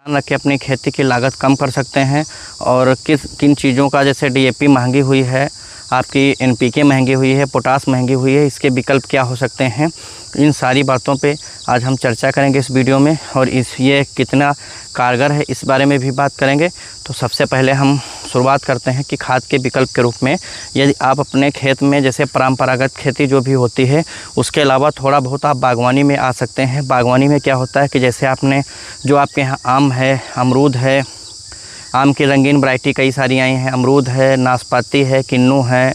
ध्यान रख के अपनी खेती की लागत कम कर सकते हैं। और किन चीज़ों का, जैसे डीएपी महंगी हुई है, आपकी एनपीके महंगी हुई है, पोटास महंगी हुई है, इसके विकल्प क्या हो सकते हैं, इन सारी बातों पे आज हम चर्चा करेंगे इस वीडियो में। और ये कितना कारगर है इस बारे में भी बात करेंगे। तो सबसे पहले हम शुरुआत करते हैं कि खाद के विकल्प के रूप में यदि आप अपने खेत में जैसे परंपरागत खेती जो भी होती है उसके अलावा थोड़ा बहुत आप बागवानी में आ सकते हैं। बागवानी में क्या होता है कि जैसे आपने जो आपके यहाँ आम है, अमरूद है, आम की रंगीन वैरायटी कई सारी आई हैं, अमरूद है, नाशपाती है, किन्नू है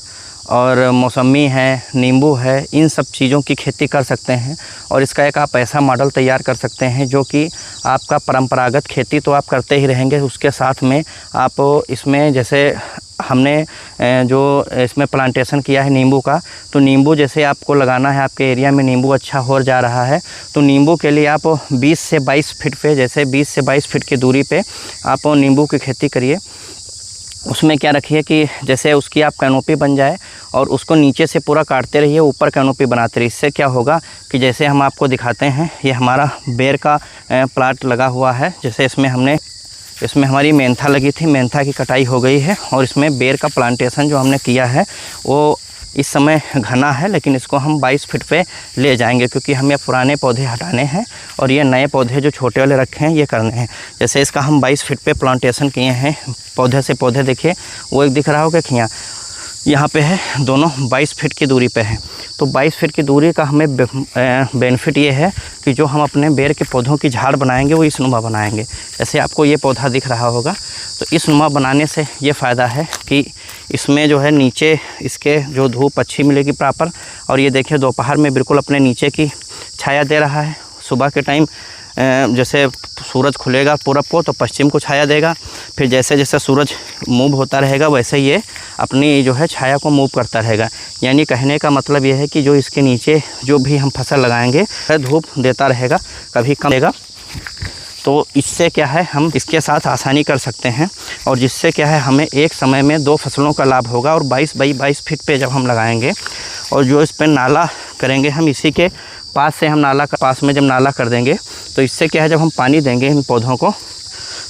और मौसमी है, नींबू है, इन सब चीज़ों की खेती कर सकते हैं। और इसका एक आप ऐसा मॉडल तैयार कर सकते हैं जो कि आपका परंपरागत खेती तो आप करते ही रहेंगे, उसके साथ में आप इसमें जैसे हमने जो इसमें प्लांटेशन किया है नींबू का, तो नींबू जैसे आपको लगाना है, आपके एरिया में नींबू अच्छा हो जा रहा है, तो नींबू के लिए आप 20 से 22 फीट पे, जैसे 20 से 22 फीट की दूरी पे आप नींबू की खेती करिए। उसमें क्या रखिए कि जैसे उसकी आप कैनोपी बन जाए और उसको नीचे से पूरा काटते रहिए, ऊपर कैनोपी बनाते रहिए। इससे क्या होगा कि जैसे हम आपको दिखाते हैं, ये हमारा बेर का प्लांट लगा हुआ है। जैसे इसमें हमारी मेंथा लगी थी, मेंथा की कटाई हो गई है और इसमें बेर का प्लांटेशन जो हमने किया है वो इस समय घना है, लेकिन इसको हम 22 फीट पे ले जाएंगे क्योंकि हमें पुराने पौधे हटाने हैं और ये नए पौधे जो छोटे वाले रखे हैं ये करने हैं। जैसे इसका हम 22 फीट पे प्लांटेशन किए हैं, पौधे से पौधे देखिए, वो एक दिख रहा होगा खियाँ यहाँ पे है, दोनों 22 फीट की दूरी पे है। तो 22 फीट की दूरी का हमें बेनिफिट ये है कि जो हम अपने बेर के पौधों की झाड़ बनाएंगे वो इस नुमा बनाएंगे। जैसे आपको ये पौधा दिख रहा होगा, तो इस नुमा बनाने से ये फ़ायदा है कि इसमें जो है नीचे इसके जो धूप अच्छी मिलेगी प्रॉपर। और ये देखिए दोपहर में बिल्कुल अपने नीचे की छाया दे रहा है। सुबह के टाइम जैसे सूरज खुलेगा पूरब को तो पश्चिम को छाया देगा, फिर जैसे जैसे सूरज मूव होता रहेगा वैसे ये अपनी जो है छाया को मूव करता रहेगा। यानी कहने का मतलब ये है कि जो इसके नीचे जो भी हम फसल लगाएंगे धूप देता रहेगा, कभी कम देगा। तो इससे क्या है, हम इसके साथ आसानी कर सकते हैं और जिससे क्या है हमें एक समय में 2 फसलों का लाभ होगा। और 22 बाई 22 फीट पे जब हम लगाएंगे और जो इस पर नाला करेंगे, हम इसी के पास से हम नाला का पास में जब नाला कर देंगे तो इससे क्या है, जब हम पानी देंगे इन पौधों को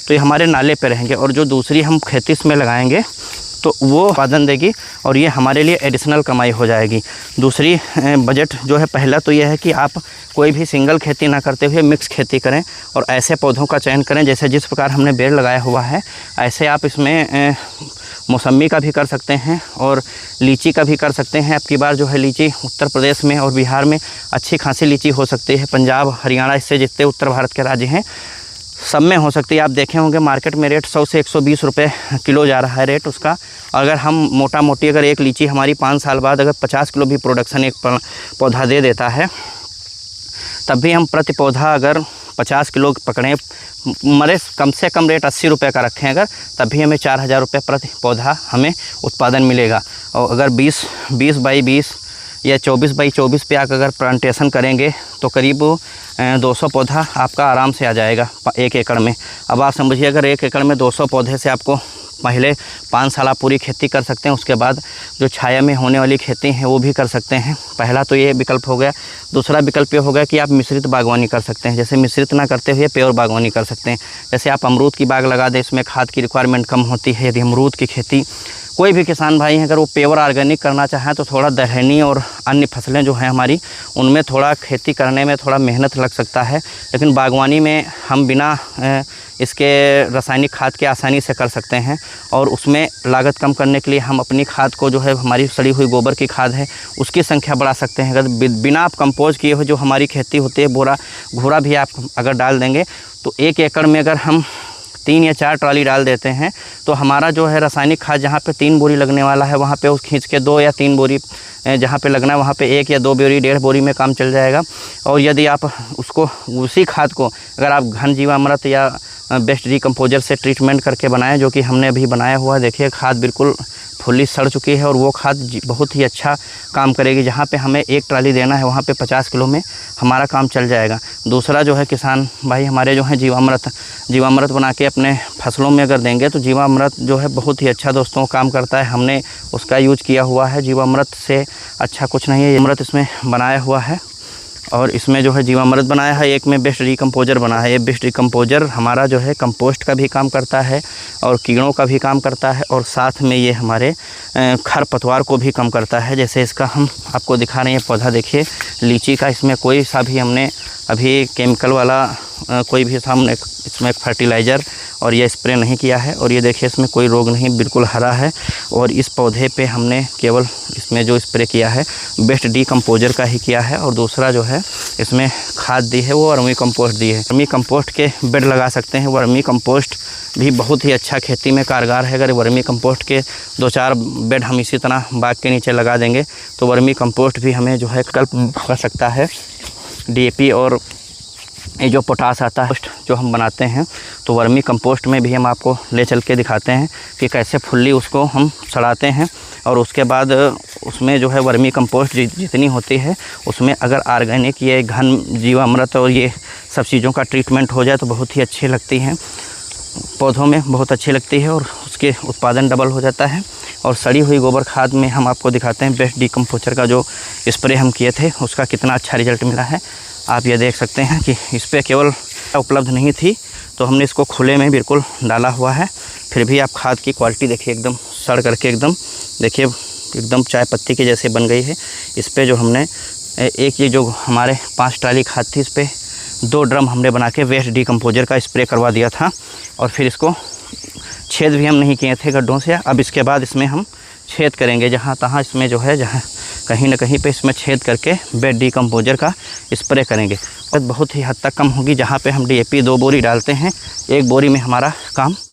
तो ये हमारे नाले पे रहेंगे और जो दूसरी हम खेती इसमें लगाएंगे तो वो उत्पादन देगी और ये हमारे लिए एडिशनल कमाई हो जाएगी। दूसरी बजट जो है, पहला तो ये है कि आप कोई भी सिंगल खेती ना करते हुए मिक्स खेती करें और ऐसे पौधों का चयन करें जैसे जिस प्रकार हमने बेर लगाया हुआ है ऐसे आप इसमें मौसमी का भी कर सकते हैं और लीची का भी कर सकते हैं। अब की बार जो है लीची उत्तर प्रदेश में और बिहार में अच्छी खासी लीची हो सकती है। पंजाब, हरियाणा, इससे जितने उत्तर भारत के राज्य हैं सब में हो सकती है। आप देखे होंगे मार्केट में रेट 100 से 120 रुपये किलो जा रहा है रेट उसका। अगर हम मोटा मोटी अगर एक लीची हमारी 5 साल बाद अगर 50 किलो भी प्रोडक्शन एक पौधा दे देता है, तब भी हम प्रति पौधा अगर 50 किलो पकड़ें, मरे कम से कम रेट 80 रुपये का रखें अगर, तब भी हमें 4000 रुपये प्रति पौधा हमें उत्पादन मिलेगा। और अगर 20 बाई 20 या 24 बाई 24 पे आप अगर प्लांटेशन करेंगे तो करीब 200 पौधा आपका आराम से आ जाएगा 1 एकड़ में। अब आप समझिए अगर 1 एकड़ में 200 पौधे से आपको पहले 5 साल आप पूरी खेती कर सकते हैं, उसके बाद जो छाया में होने वाली खेती है वो भी कर सकते हैं। पहला तो ये विकल्प हो गया। दूसरा विकल्प ये हो गया कि आप मिश्रित बागवानी कर सकते हैं। जैसे मिश्रित ना करते हुए प्योर बागवानी कर सकते हैं। जैसे आप अमरूद की बाग लगा दें, इसमें खाद की रिक्वायरमेंट कम होती है। यदि अमरूद की खेती कोई भी किसान भाई हैं अगर वो प्योर ऑर्गेनिक करना चाहें तो थोड़ा दलहनी और अन्य फसलें जो हैं हमारी, उनमें थोड़ा खेती करने में थोड़ा मेहनत लग सकता है। लेकिन बागवानी में हम बिना इसके रासायनिक खाद के आसानी से कर सकते हैं और उसमें लागत कम करने के लिए हम अपनी खाद को जो है हमारी सड़ी हुई गोबर की खाद है उसकी संख्या बढ़ा सकते हैं। अगर बिना आप कंपोज किए हुए जो हमारी खेती होती है, घोड़ा भी आप अगर डाल देंगे तो 1 एकड़ में अगर हम 3 या 4 ट्राली डाल देते हैं तो हमारा जो है रासायनिक खाद जहाँ पे 3 बोरी लगने वाला है वहाँ पे उस खींच के 2 या 3 बोरी जहाँ पे लगना है वहाँ पे 1 या 2 बोरी 1.5 बोरी में काम चल जाएगा। और यदि आप उसको उसी खाद को अगर आप घन जीवामृत या बेस्ट डिकम्पोजर से ट्रीटमेंट करके बनाएं, जो कि हमने अभी बनाया हुआ है, देखिए खाद बिल्कुल फुल्ली सड़ चुकी है और वो खाद बहुत ही अच्छा काम करेगी। जहाँ पे हमें 1 ट्राली देना है वहाँ पे 50 किलो में हमारा काम चल जाएगा। दूसरा जो है किसान भाई हमारे जो है जीवामृत बना के अपने फसलों में अगर देंगे तो जीवामृत जो है बहुत ही अच्छा दोस्तों काम करता है। हमने उसका यूज किया हुआ है। जीवामृत से अच्छा कुछ नहीं है, अमृत इसमें बनाया हुआ है। और इसमें जो है जीवामृत बनाया है, एक में बेस्ट डिकम्पोजर बना है। ये बेस्ट डिकम्पोजर हमारा जो है कंपोस्ट का भी काम करता है और कीड़ों का भी काम करता है, और साथ में ये हमारे खरपतवार को भी कम करता है। जैसे इसका हम आपको दिखा रहे हैं पौधा, देखिए लीची का, इसमें कोई सा भी हमने अभी केमिकल वाला कोई भी हमने इसमें फर्टिलाइज़र और ये स्प्रे नहीं किया है। और ये देखिए इसमें कोई रोग नहीं, बिल्कुल हरा है। और इस पौधे पे हमने केवल इसमें जो स्प्रे किया है बेस्ट डिकम्पोजर का ही किया है, और दूसरा जो है इसमें खाद दी है वो वर्मी कंपोस्ट दी है। वर्मी कंपोस्ट के बेड लगा सकते हैं। वर्मी कंपोस्ट भी बहुत ही अच्छा खेती में कारगर है। अगर वर्मी कंपोस्ट के 2-4 बेड हम इसी तरह बाग के नीचे लगा देंगे तो वर्मी कंपोस्ट भी हमें जो है विकल्प कर सकता है। DAP और ये जो पोटास आता है जो हम बनाते हैं, तो वर्मी कंपोस्ट में भी हम आपको ले चल के दिखाते हैं कि कैसे फुल्ली उसको हम सड़ाते हैं। और उसके बाद उसमें जो है वर्मी कंपोस्ट जितनी होती है उसमें अगर ऑर्गेनिक ये घन जीवामृत और ये सब चीज़ों का ट्रीटमेंट हो जाए तो बहुत ही अच्छी लगती हैं, पौधों में बहुत अच्छी लगती है और उसके उत्पादन डबल हो जाता है। और सड़ी हुई गोबर खाद में हम आपको दिखाते हैं बेस्ट डिकम्पोजर का जो स्प्रे हम किए थे उसका कितना अच्छा रिजल्ट मिला है। आप ये देख सकते हैं कि इस पर केवल उपलब्ध नहीं थी तो हमने इसको खुले में बिल्कुल डाला हुआ है, फिर भी आप खाद की क्वालिटी देखिए, एकदम सड़ करके एकदम देखिए एकदम चाय पत्ती के जैसे बन गई है। इस पर जो हमने एक ये जो हमारे 5 ट्राली खाद थी, इस पर 2 ड्रम हमने बना के वेस्ट डिकम्पोजर का स्प्रे करवा दिया था। और फिर इसको छेद भी हम नहीं किए थे गड्ढों से। अब इसके बाद इसमें हम छेद करेंगे जहाँ तहाँ, इसमें जो है जहाँ कहीं ना कहीं पे इसमें छेद करके बेस्ट डिकम्पोजर का स्प्रे करेंगे। और बहुत ही हद तक कम होगी। जहाँ पे हम DAP 2 बोरी डालते हैं, 1 बोरी में हमारा काम